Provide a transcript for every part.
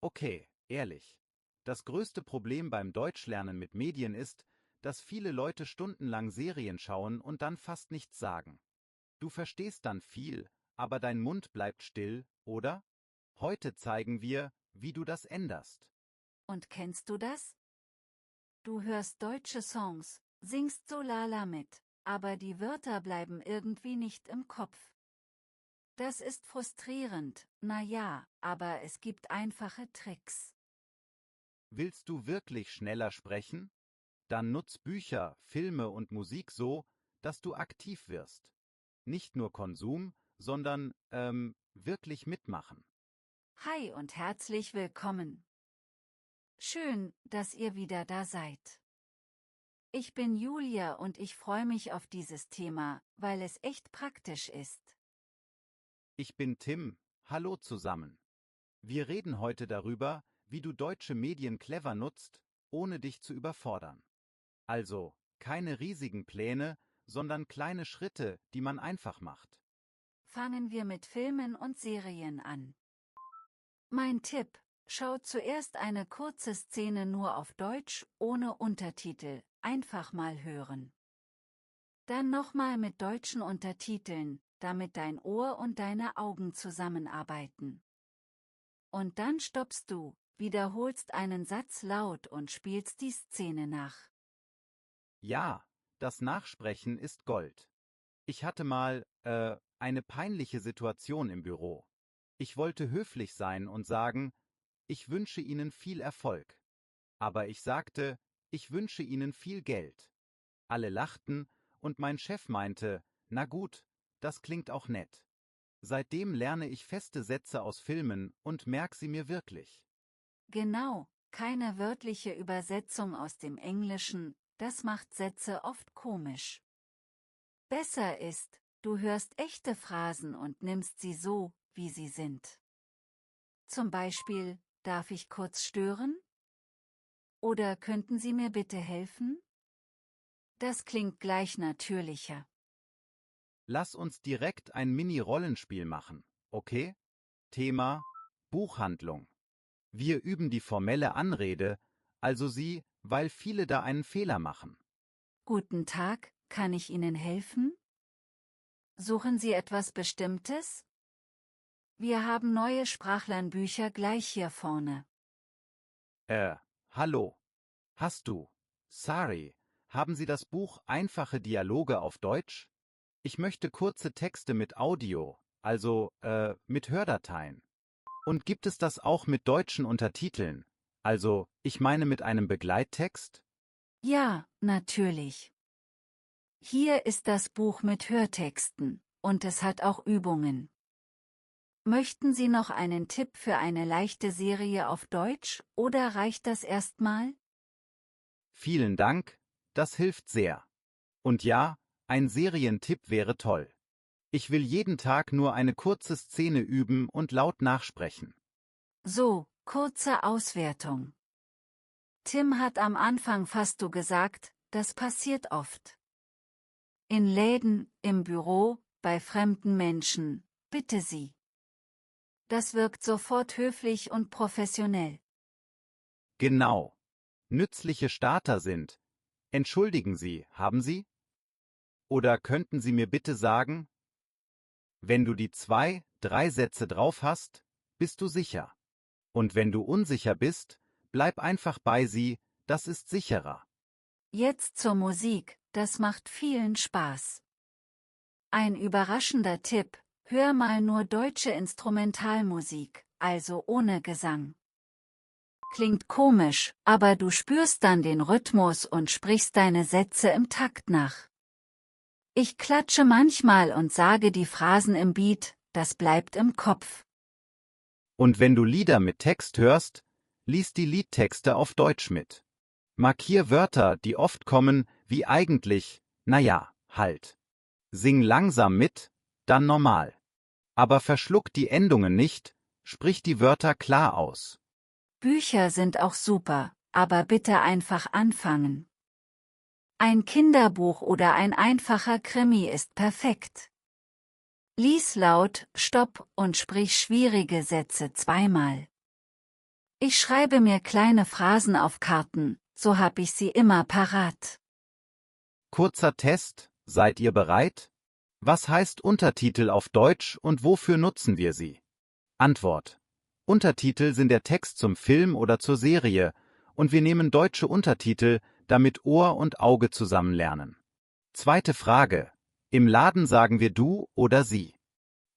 Okay, ehrlich. Das größte Problem beim Deutschlernen mit Medien ist, dass viele Leute stundenlang Serien schauen und dann fast nichts sagen. Du verstehst dann viel, aber dein Mund bleibt still, oder? Heute zeigen wir, wie du das änderst. Und kennst du das? Du hörst deutsche Songs, singst so lala mit, aber die Wörter bleiben irgendwie nicht im Kopf. Das ist frustrierend, na ja, aber es gibt einfache Tricks. Willst du wirklich schneller sprechen? Dann nutz Bücher, Filme und Musik so, dass du aktiv wirst. Nicht nur Konsum, sondern, wirklich mitmachen. Hi und herzlich willkommen. Schön, dass ihr wieder da seid. Ich bin Julia und ich freue mich auf dieses Thema, weil es echt praktisch ist. Ich bin Tim, hallo zusammen. Wir reden heute darüber, wie du deutsche Medien clever nutzt, ohne dich zu überfordern. Also, keine riesigen Pläne, sondern kleine Schritte, die man einfach macht. Fangen wir mit Filmen und Serien an. Mein Tipp: Schau zuerst eine kurze Szene nur auf Deutsch, ohne Untertitel, einfach mal hören. Dann nochmal mit deutschen Untertiteln, damit dein Ohr und deine Augen zusammenarbeiten. Und dann stoppst du, wiederholst einen Satz laut und spielst die Szene nach. Ja, das Nachsprechen ist Gold. Ich hatte mal, eine peinliche Situation im Büro. Ich wollte höflich sein und sagen, ich wünsche Ihnen viel Erfolg. Aber ich sagte, ich wünsche Ihnen viel Geld. Alle lachten und mein Chef meinte, na gut, das klingt auch nett. Seitdem lerne ich feste Sätze aus Filmen und merk sie mir wirklich. Genau, keine wörtliche Übersetzung aus dem Englischen, das macht Sätze oft komisch. Besser ist, du hörst echte Phrasen und nimmst sie so, wie sie sind. Zum Beispiel: Darf ich kurz stören? Oder könnten Sie mir bitte helfen? Das klingt gleich natürlicher. Lass uns direkt ein Mini-Rollenspiel machen, okay? Thema: Buchhandlung. Wir üben die formelle Anrede, also sie, weil viele da einen Fehler machen. Guten Tag, kann ich Ihnen helfen? Suchen Sie etwas Bestimmtes? Wir haben neue Sprachlernbücher gleich hier vorne. Äh, hallo. Hast du, sorry, haben Sie das Buch Einfache Dialoge auf Deutsch? Ich möchte kurze Texte mit Audio, also, mit Hördateien. Und gibt es das auch mit deutschen Untertiteln? Also, ich meine mit einem Begleittext? Ja, natürlich. Hier ist das Buch mit Hörtexten, und es hat auch Übungen. Möchten Sie noch einen Tipp für eine leichte Serie auf Deutsch, oder reicht das erstmal? Vielen Dank, das hilft sehr. Und ja, ein Serientipp wäre toll. Ich will jeden Tag nur eine kurze Szene üben und laut nachsprechen. So, kurze Auswertung. Tim hat am Anfang fast du gesagt, das passiert oft. In Läden, im Büro, bei fremden Menschen, bitte Sie. Das wirkt sofort höflich und professionell. Genau. Nützliche Starter sind: Entschuldigen Sie, haben Sie? Oder könnten Sie mir bitte sagen? Wenn du die 2, 3 Sätze drauf hast, bist du sicher. Und wenn du unsicher bist, bleib einfach bei sie, das ist sicherer. Jetzt zur Musik, das macht vielen Spaß. Ein überraschender Tipp: Hör mal nur deutsche Instrumentalmusik, also ohne Gesang. Klingt komisch, aber du spürst dann den Rhythmus und sprichst deine Sätze im Takt nach. Ich klatsche manchmal und sage die Phrasen im Beat, das bleibt im Kopf. Und wenn du Lieder mit Text hörst, lies die Liedtexte auf Deutsch mit. Markier Wörter, die oft kommen, wie eigentlich, naja, halt. Sing langsam mit, dann normal. Aber verschluck die Endungen nicht, sprich die Wörter klar aus. Bücher sind auch super, aber bitte einfach anfangen. Ein Kinderbuch oder ein einfacher Krimi ist perfekt. Lies laut, stopp und sprich schwierige Sätze zweimal. Ich schreibe mir kleine Phrasen auf Karten, so hab ich sie immer parat. Kurzer Test, seid ihr bereit? Was heißt Untertitel auf Deutsch und wofür nutzen wir sie? Antwort: Untertitel sind der Text zum Film oder zur Serie, und wir nehmen deutsche Untertitel, damit Ohr und Auge zusammen lernen. Zweite Frage: Im Laden sagen wir du oder sie?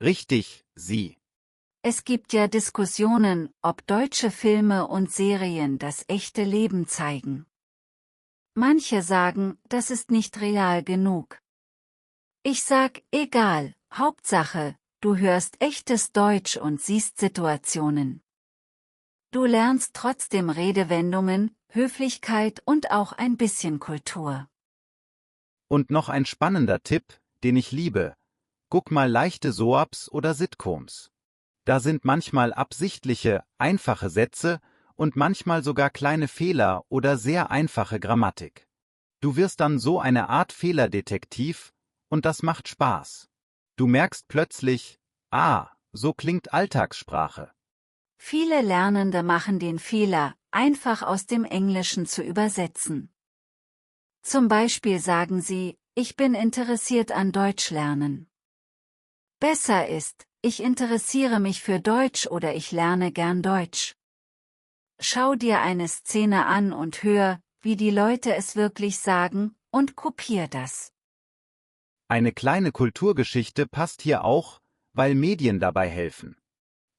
Richtig, sie. Es gibt ja Diskussionen, ob deutsche Filme und Serien das echte Leben zeigen. Manche sagen, das ist nicht real genug. Ich sag, egal, Hauptsache, du hörst echtes Deutsch und siehst Situationen. Du lernst trotzdem Redewendungen, Höflichkeit und auch ein bisschen Kultur. Und noch ein spannender Tipp, den ich liebe: Guck mal leichte Soaps oder Sitcoms. Da sind manchmal absichtliche, einfache Sätze und manchmal sogar kleine Fehler oder sehr einfache Grammatik. Du wirst dann so eine Art Fehlerdetektiv, und das macht Spaß. Du merkst plötzlich, so klingt Alltagssprache. Viele Lernende machen den Fehler, einfach aus dem Englischen zu übersetzen. Zum Beispiel sagen sie, ich bin interessiert an Deutsch lernen. Besser ist, ich interessiere mich für Deutsch oder ich lerne gern Deutsch. Schau dir eine Szene an und hör, wie die Leute es wirklich sagen, und kopier das. Eine kleine Kulturgeschichte passt hier auch, weil Medien dabei helfen.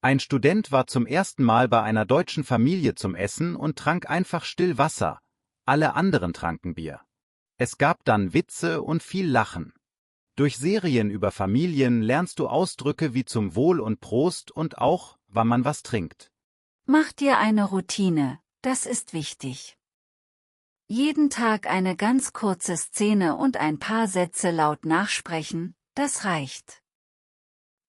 Ein Student war zum ersten Mal bei einer deutschen Familie zum Essen und trank einfach still Wasser. Alle anderen tranken Bier. Es gab dann Witze und viel Lachen. Durch Serien über Familien lernst du Ausdrücke wie zum Wohl und Prost und auch, wann man was trinkt. Mach dir eine Routine, das ist wichtig. Jeden Tag eine ganz kurze Szene und ein paar Sätze laut nachsprechen, das reicht.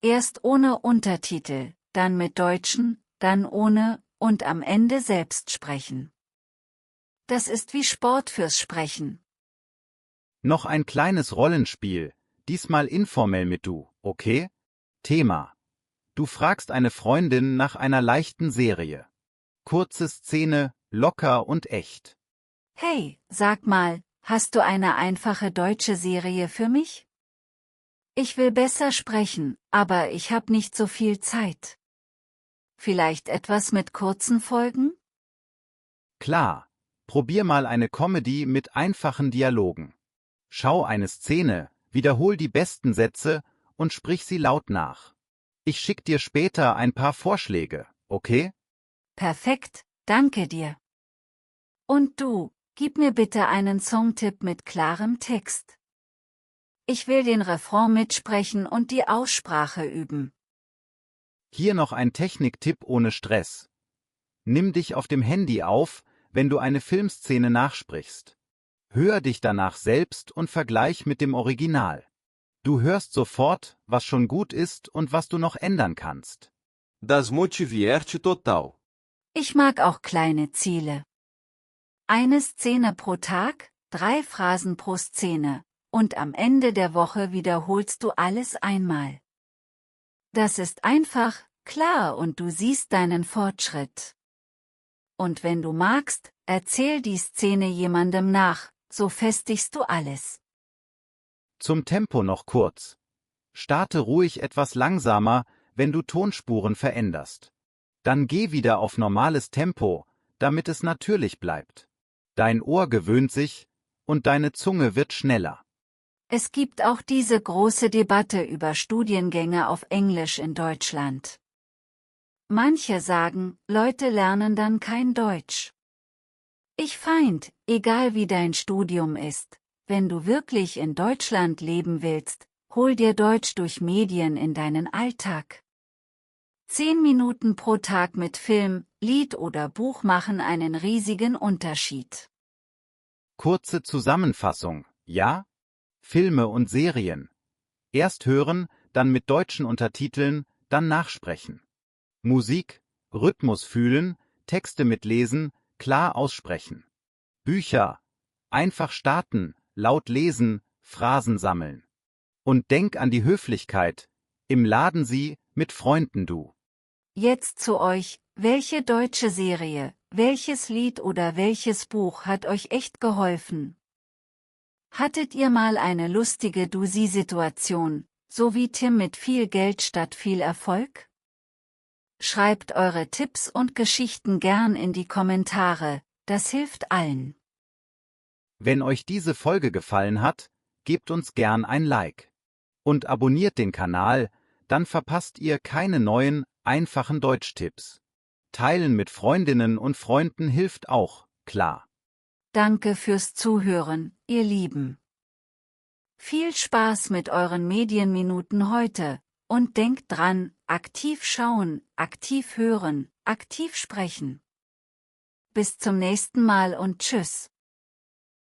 Erst ohne Untertitel, dann mit Deutschen, dann ohne und am Ende selbst sprechen. Das ist wie Sport fürs Sprechen. Noch ein kleines Rollenspiel, diesmal informell mit du, okay? Thema: Du fragst eine Freundin nach einer leichten Serie. Kurze Szene, locker und echt. Hey, sag mal, hast du eine einfache deutsche Serie für mich? Ich will besser sprechen, aber ich hab nicht so viel Zeit. Vielleicht etwas mit kurzen Folgen? Klar, probier mal eine Comedy mit einfachen Dialogen. Schau eine Szene, wiederhol die besten Sätze und sprich sie laut nach. Ich schick dir später ein paar Vorschläge, okay? Perfekt, danke dir. Und du, gib mir bitte einen Songtipp mit klarem Text. Ich will den Refrain mitsprechen und die Aussprache üben. Hier noch ein Techniktipp ohne Stress. Nimm dich auf dem Handy auf, wenn du eine Filmszene nachsprichst. Hör dich danach selbst und vergleich mit dem Original. Du hörst sofort, was schon gut ist und was du noch ändern kannst. Das motivierte total. Ich mag auch kleine Ziele. Eine Szene pro Tag, 3 Phrasen pro Szene, und am Ende der Woche wiederholst du alles einmal. Das ist einfach, klar und du siehst deinen Fortschritt. Und wenn du magst, erzähl die Szene jemandem nach, so festigst du alles. Zum Tempo noch kurz. Starte ruhig etwas langsamer, wenn du Tonspuren veränderst. Dann geh wieder auf normales Tempo, damit es natürlich bleibt. Dein Ohr gewöhnt sich und deine Zunge wird schneller. Es gibt auch diese große Debatte über Studiengänge auf Englisch in Deutschland. Manche sagen, Leute lernen dann kein Deutsch. Ich find, egal wie dein Studium ist, wenn du wirklich in Deutschland leben willst, hol dir Deutsch durch Medien in deinen Alltag. 10 Minuten pro Tag mit Film, Lied oder Buch machen einen riesigen Unterschied. Kurze Zusammenfassung, ja? Filme und Serien. Erst hören, dann mit deutschen Untertiteln, dann nachsprechen. Musik, Rhythmus fühlen, Texte mitlesen, klar aussprechen. Bücher, einfach starten, laut lesen, Phrasen sammeln. Und denk an die Höflichkeit, im Laden sie, mit Freunden du. Jetzt zu euch, Welche deutsche Serie, welches Lied oder welches Buch hat euch echt geholfen? Hattet ihr mal eine lustige Du-Sie-Situation, so wie Tim mit viel Geld statt viel Erfolg? Schreibt eure Tipps und Geschichten gern in die Kommentare, das hilft allen. Wenn euch diese Folge gefallen hat, gebt uns gern ein Like. Und abonniert den Kanal, dann verpasst ihr keine neuen, einfachen Deutschtipps. Teilen mit Freundinnen und Freunden hilft auch, klar. Danke fürs Zuhören, ihr Lieben. Viel Spaß mit euren Medienminuten heute, und denkt dran, aktiv schauen, aktiv hören, aktiv sprechen. Bis zum nächsten Mal und tschüss.